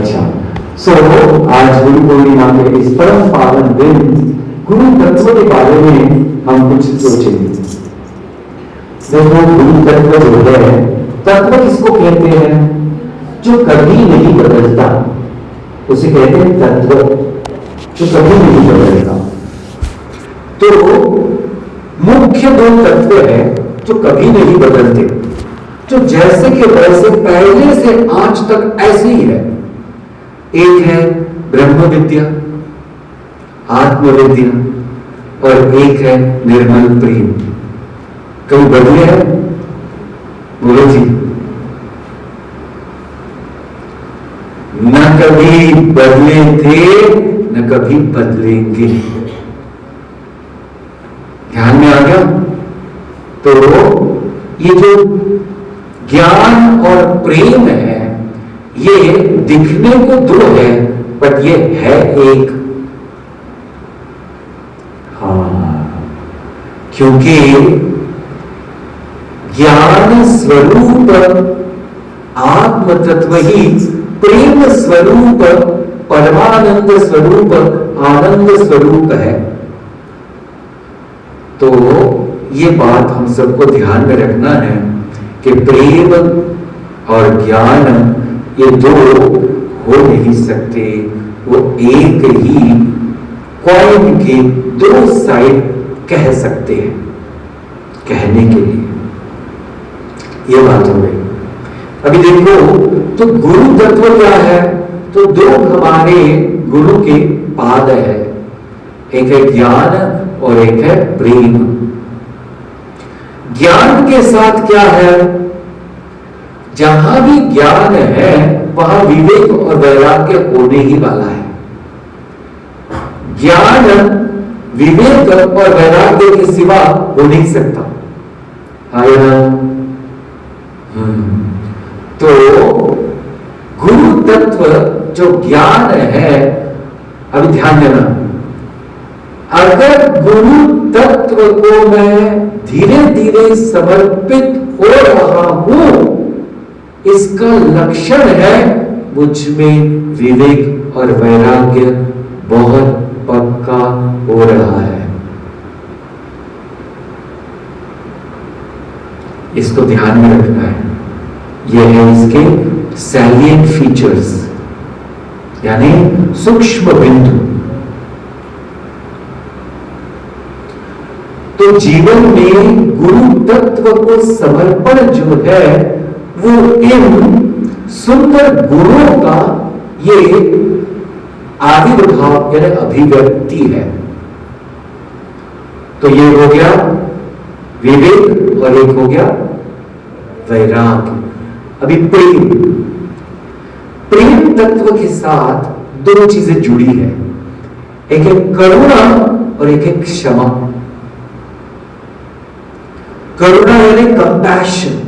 अच्छा, आज गुरु पूर्णिमा के इस परम पावन दिन गुरु तत्व के बारे में हम कुछ सोचेंगे। देखो, गुरु तत्व जो है, तत्व किसको कहते हैं? जो कभी नहीं बदलता उसे कहते हैं तत्व, जो कभी नहीं बदलता। तो मुख्य दो तत्व है जो कभी नहीं बदलते, जो जैसे के वैसे पहले से आज तक ऐसे ही है। एक है ब्रह्म विद्या, आत्म विद्या, और एक है निर्मल प्रेम। कभी बदले हैं? बोलो जी। न कभी बदले थे, न कभी बदलेंगे। ध्यान में आ गया? तो ये जो ज्ञान और प्रेम है, ये दिखने को दो है, बट ये है एक। हाँ, क्योंकि ज्ञान स्वरूप आत्म तत्व ही प्रेम स्वरूप, परमानंद स्वरूप, आनंद स्वरूप है। तो ये बात हम सबको ध्यान में रखना है कि प्रेम और ज्ञान ये दो हो नहीं सकते, वो एक ही कॉइन के दो साइड कह सकते हैं, कहने के लिए। ये बात हो गई। अभी देखो, तो गुरु तत्व क्या है? तो दो हमारे गुरु के पाद है, एक है ज्ञान और एक है प्रेम। ज्ञान के साथ क्या है? जहां भी ज्ञान है वहां विवेक और वैराग्य होने ही वाला है। ज्ञान विवेक और वैराग्य के सिवा हो नहीं सकता। आया? तो गुरु तत्व जो ज्ञान है, अभी ध्यान देना, अगर गुरु तत्व को मैं धीरे धीरे समर्पित हो रहा हूं, इसका लक्षण है मुझ में विवेक और वैराग्य बहुत पक्का हो रहा है। इसको ध्यान में रखना है। यह है इसके सैलिएंट फीचर्स, यानी सूक्ष्म बिंदु। तो जीवन में गुरु तत्व को समर्पण जो है, वो इन सुंदर गुणों का ये आविर्भाव यानी अभिव्यक्ति है। तो ये हो गया विवेक और एक हो गया वैराग्य। अभी प्रेम, प्रेम तत्व के साथ दो चीजें जुड़ी है, एक है करुणा और एक है क्षमा। करुणा यानी कंपैशन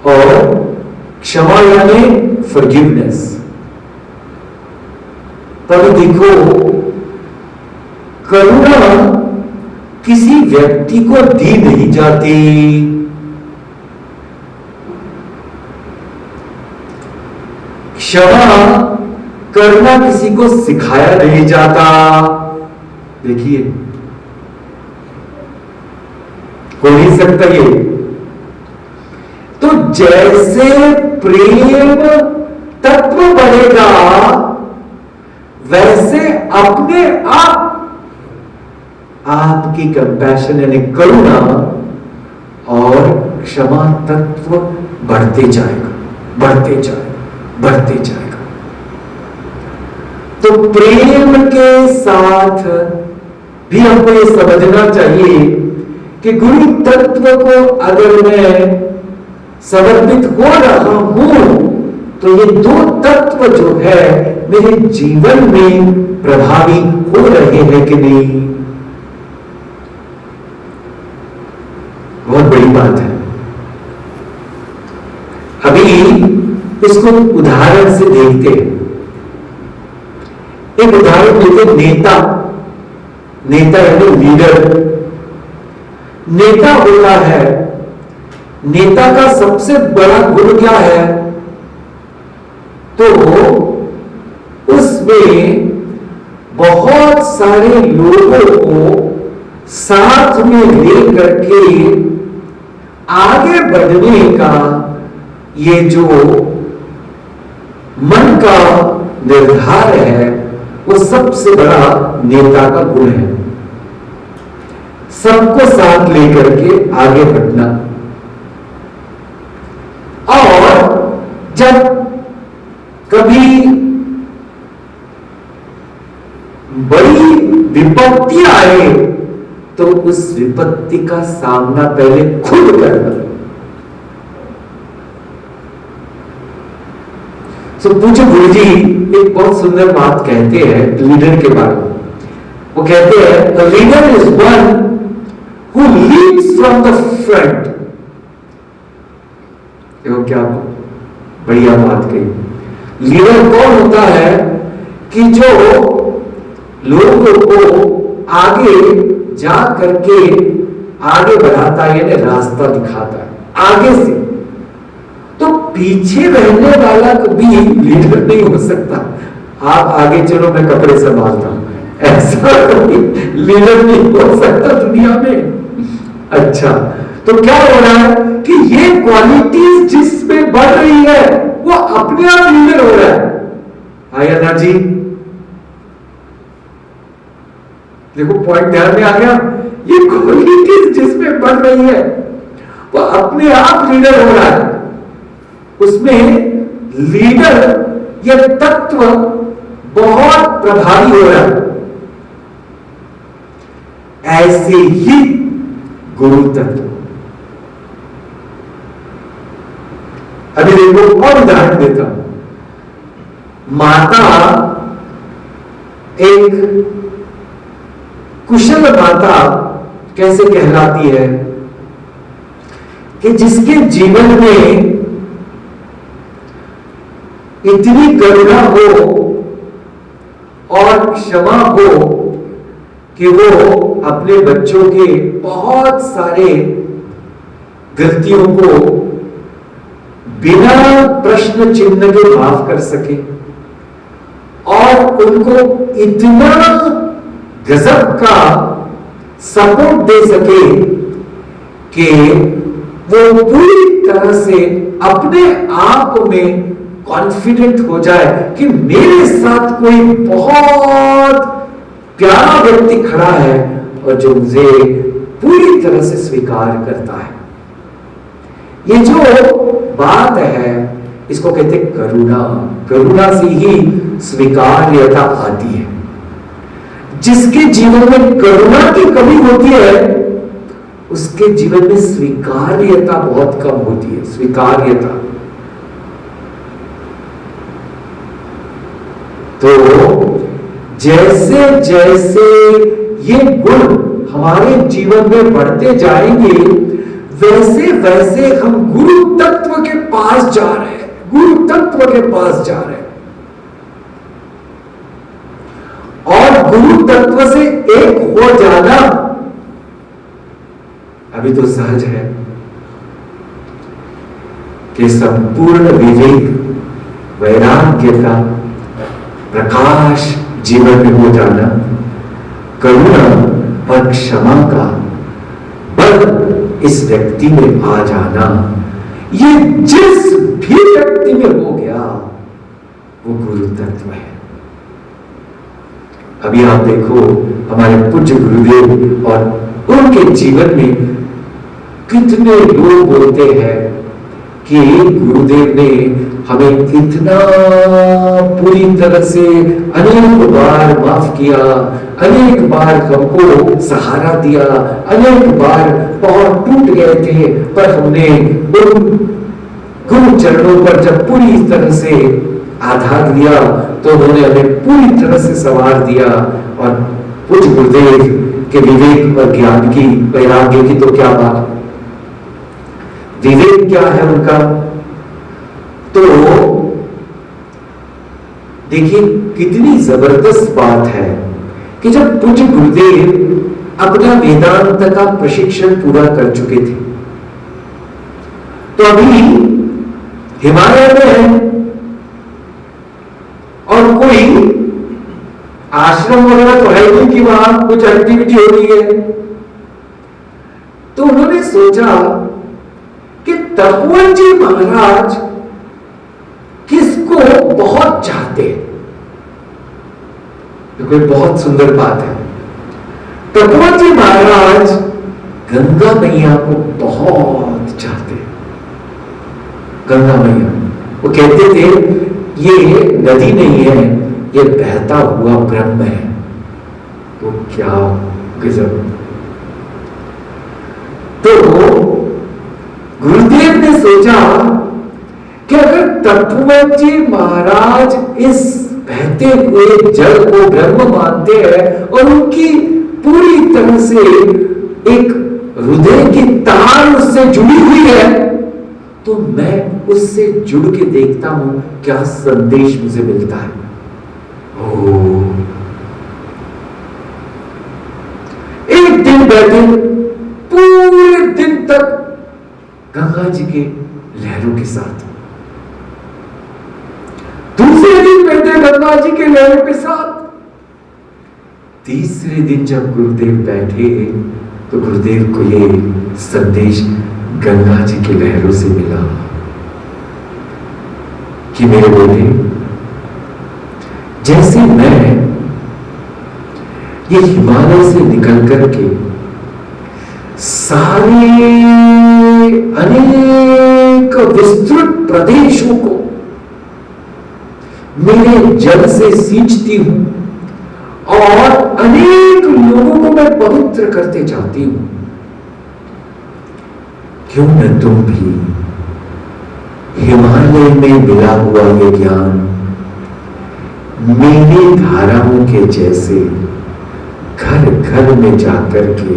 और क्षमा यानी फॉरगिवनेस। पर देखो, करुणा किसी व्यक्ति को दी नहीं जाती, क्षमा करना किसी को सिखाया नहीं जाता। देखिए, हो नहीं सकता ये। तो जैसे प्रेम तत्व बढ़ेगा, वैसे अपने आप आपकी कंपैशन यानी करुणा और क्षमा तत्व बढ़ते जाएगा, बढ़ते जाएगा, बढ़ते जाएगा। तो प्रेम के साथ भी हमको ये समझना चाहिए कि गुरु तत्व को अगर मैं समर्पित हो रहा हूं, तो ये दो तत्व जो है मेरे जीवन में प्रभावी हो रहे हैं कि नहीं। बहुत बड़ी बात है। अभी इसको उदाहरण से देखते हैं। एक उदाहरण लेते, नेता। नेता यानी लीडर। नेता होता है, नेता का सबसे बड़ा गुण क्या है? तो उसमें बहुत सारे लोगों को साथ में लेकर के आगे बढ़ने का ये जो मन का निर्धार है, वो सबसे बड़ा नेता का गुण है। सबको साथ लेकर के आगे बढ़ना। और जब कभी बड़ी विपत्ति आए तो उस विपत्ति का सामना पहले खुद करना। तो पूज्य गुरु जी एक बहुत सुंदर बात कहते हैं लीडर के बारे में। वो कहते हैं the leader is one who Leeds from the front. देखो क्या बढ़िया बात कही। लीडर कौन होता है कि जो लोगों को आगे जा करके आगे बढ़ाता है, यानी रास्ता दिखाता है आगे से। तो पीछे रहने वाला कभी लीडर नहीं हो सकता। आप आगे चलो, मैं कपड़े संभालता हूं, ऐसा कभी लीडर नहीं हो सकता दुनिया में। अच्छा, तो क्या हो रहा है कि ये क्वालिटीज जिसमें बढ़ रही है वो अपने आप लीडर हो रहा है। आया जी, देखो पॉइंट ध्यान में आ गया। ये क्वालिटीज जिसमें बढ़ रही है वो अपने आप लीडर हो रहा है। उसमें लीडर यह तत्व बहुत प्रभावी हो रहा है। ऐसे ही गुरु तत्व। अभी देखो और उदाहरण देता हूं। माता एक कुशल माता कैसे कहलाती है कि जिसके जीवन में इतनी करुणा हो और क्षमा हो कि वो अपने बच्चों के बहुत सारे गलतियों को बिना प्रश्न चिन्ह के माफ कर सके और उनको इतना गजब का सपोर्ट दे सके कि वो पूरी तरह से अपने आप में कॉन्फिडेंट हो जाए कि मेरे साथ कोई बहुत प्यारा व्यक्ति खड़ा है और जो मुझे पूरी तरह से स्वीकार करता है। ये जो बात है इसको कहते हैं करुणा। करुणा से ही स्वीकार्यता आती है। जिसके जीवन में करुणा की कमी होती है उसके जीवन में स्वीकार्यता बहुत कम होती है। स्वीकार्यता तो जैसे जैसे ये गुण हमारे जीवन में बढ़ते जाएंगे वैसे वैसे हम गुरु तत्व के पास जा रहे हैं। गुरु तत्व के पास जा रहे हैं और गुरु तत्व से एक हो जाना अभी तो सहज है कि संपूर्ण विवेक वैराग्य का प्रकाश जीवन में हो जाना, करुणा और क्षमा का बल इस व्यक्ति में आ जाना, ये जिस भी व्यक्ति में हो गया वो गुरु तत्व है। अभी आप देखो हमारे पूज्य गुरुदेव और उनके जीवन में कितने लोग बोलते हैं कि गुरुदेव ने हमें इतना पूरी तरह से अनेक बार माफ किया, अनेक बार हमको सहारा दिया, अनेक बार बहुत टूट गए थे पर हमने उन गुरु चरणों पर जब पूरी तरह से आधार दिया तो उन्होंने हमें पूरी तरह से संवार दिया। और पूज्य गुरुदेव के विवेक और ज्ञान की, वैराग्य की तो क्या बात। विवेक क्या है उनका, तो देखिए कितनी जबरदस्त बात है कि जब पूज्य गुरुदेव अपना वेदांत का प्रशिक्षण पूरा कर चुके थे तो अभी हिमालय में है आश्रम वगैरह तो है नहीं कि वहां कुछ एक्टिविटी हो रही है। तो उन्होंने सोचा कि तपोवन जी महाराज किसको बहुत चाहते हैं। तो कोई बहुत सुंदर बात है, तपोवन जी महाराज गंगा मैया को बहुत चाहते हैं। गंगा मैया, वो कहते थे ये नदी नहीं है, ये बहता हुआ ब्रह्म है। तो क्या गजब। तो गुरुदेव ने सोचा कि अगर तपोवन जी महाराज इस बहते हुए जल को ब्रह्म मानते हैं और उनकी पूरी तरह से एक हृदय की तार उससे जुड़ी हुई है, तो मैं उससे जुड़ के देखता हूं क्या संदेश मुझे मिलता है। एक दिन बैठे पूरे दिन तक गंगा जी के लहरों के साथ, दूसरे दिन बैठे गंगा जी के लहरों के साथ, तीसरे दिन जब गुरुदेव बैठे तो गुरुदेव को ये संदेश गंगा जी के लहरों से मिला कि मेरे बेटे, जैसे मैं ये हिमालय से निकल करके सारे अनेक विस्तृत प्रदेशों को मेरे जल से सींचती हूं और अनेक लोगों को मैं पवित्र करते जाती हूं, क्यों न तुम भी हिमालय में मिला हुआ ये ज्ञान मेरी धाराओं के जैसे घर घर में जाकर के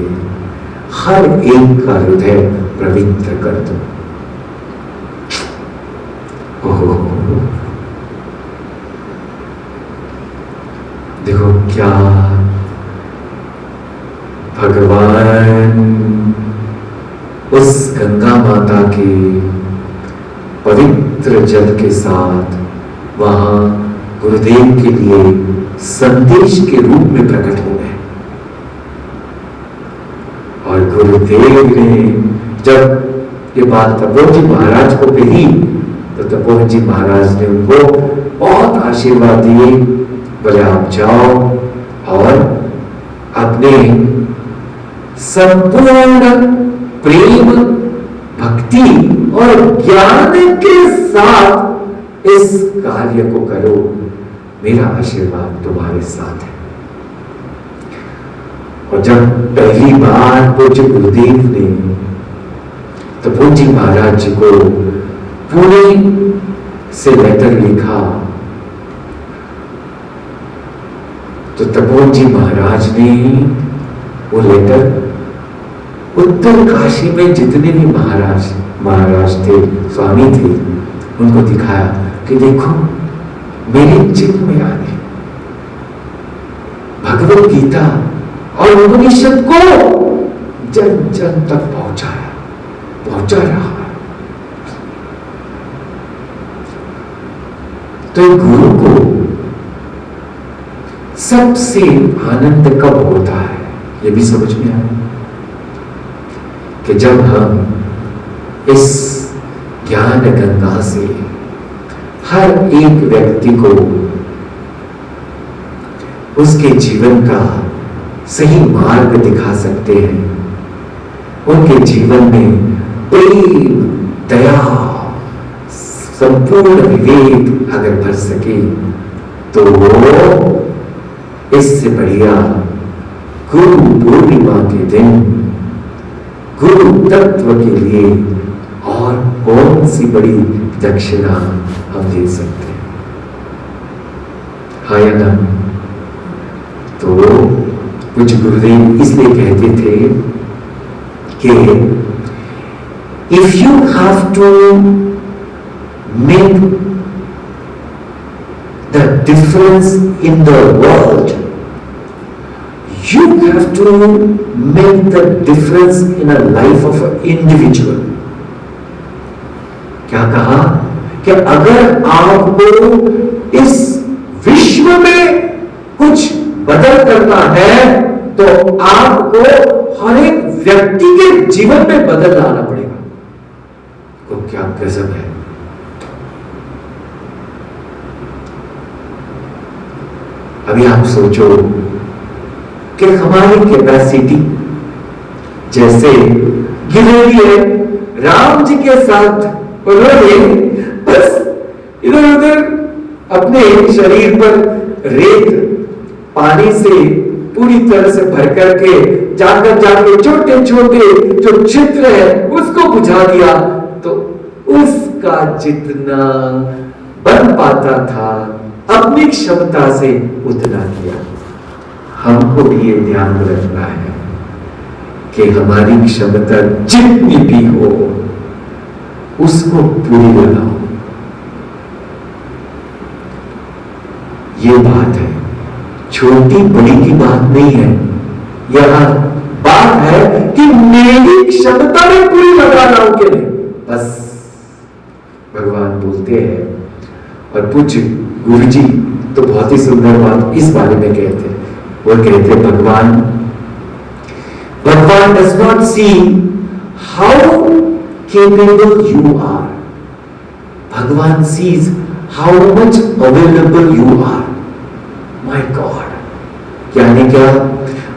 हर एक का हृदय पवित्र कर दो। देखो क्या भगवान उस गंगा माता के पवित्र जल के साथ वहां गुरुदेव के लिए संदेश के रूप में प्रकट हो गए। और गुरुदेव ने जब ये बात तपोवन जी महाराज को कही तो तपोवन जी महाराज ने उनको बहुत आशीर्वाद दिए, बोले आप जाओ और अपने संपूर्ण प्रेम, भक्ति और ज्ञान के साथ इस कार्य को करो, मेरा आशीर्वाद तुम्हारे साथ है। और जब पहली बार पूज्य गुरुदेव ने तपोवन जी महाराज जी को पुणे से लेटर लिखा तो तपोवन जी महाराज ने वो लेटर उत्तर काशी में जितने भी महाराज थे, स्वामी थे, उनको दिखाया कि देखो मेरे चित्त में आने भगवत गीता और उपनिषद को जन जन तक पहुंचा रहा है। तो गुरु को सबसे आनंद कब होता है, ये भी समझ में आया कि जब हम इस ज्ञान गंगा से हर एक व्यक्ति को उसके जीवन का सही मार्ग दिखा सकते हैं, उनके जीवन में प्रेम, दया, संपूर्ण विवेक अगर भर सके तो इससे बढ़िया गुरु पूर्णिमा के दिन गुरु तत्व के लिए और कौन सी बड़ी दक्षिणा हम दे सकते हैं, हाँ या ना। तो कुछ गुरुदेव इसलिए कहते थे कि if you have to make the difference in the world, you have to make the difference in a life of an individual. क्या कहा कि अगर आपको इस विश्व में कुछ बदल करना है तो आपको हर एक व्यक्ति के जीवन में बदल लाना पड़ेगा। तो क्या गजब है। अभी आप सोचो कि हमारी कैपेसिटी जैसे गिरहरी है, राम जी के साथ उन्होंने बस इधर उधर अपने शरीर पर रेत पानी से पूरी तरह से भर करके जाके छोटे छोटे जो छिद्र है उसको बुझा दिया, तो उसका जितना बन पाता था अपनी क्षमता से उतना किया। हमको भी ये ध्यान रखना है कि हमारी क्षमता जितनी भी हो उसको पूरी लगाओ। ये बात है, छोटी बड़ी की बात नहीं है। यहां बात है कि मेरी क्षमता में पूरी लगा रहा हूं कि नहीं, बस भगवान बोलते हैं। और पूज्य गुरु जी तो बहुत ही सुंदर बात इस बारे में कहते हैं। वो कहते हैं भगवान does not see how capable you are, भगवान sees how much available you are. My God, यानी क्या?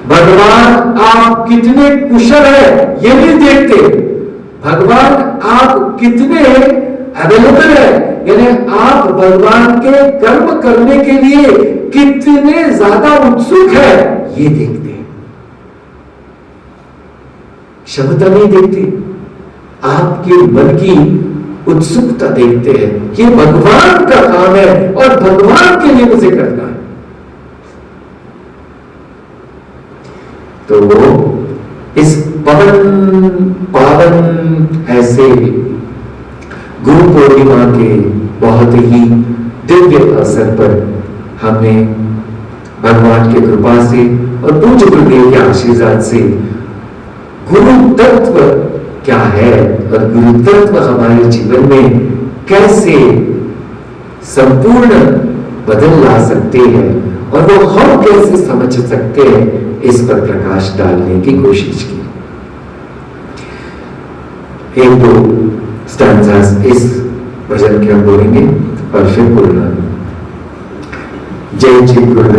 भगवान आप कितने कुशल है ये नहीं देखते, भगवान आप कितने अवेलेबल है, यानी आप भगवान के कर्म करने के लिए कितने ज्यादा उत्सुक है ये देखते हैं। क्षमता नहीं देखते, आपके मन की उत्सुकता देखते हैं। ये भगवान का काम है और भगवान के लिए मुझे करना है। तो इस पावन ऐसे गुरु पूर्णिमा के बहुत ही दिव्य अवसर पर हमने भगवान की कृपा से और पूज्य गुरुदेव के आशीर्वाद से गुरु तत्व क्या है और गुरु तत्व हमारे जीवन में कैसे संपूर्ण बदल ला सकते हैं और वो हम कैसे समझ सकते हैं, इस पर प्रकाश डालने की कोशिश की। एक दो स्टैंजास इस भजन के हम बोलेंगे और फिर बोलना। जय श्री गुरुदेव।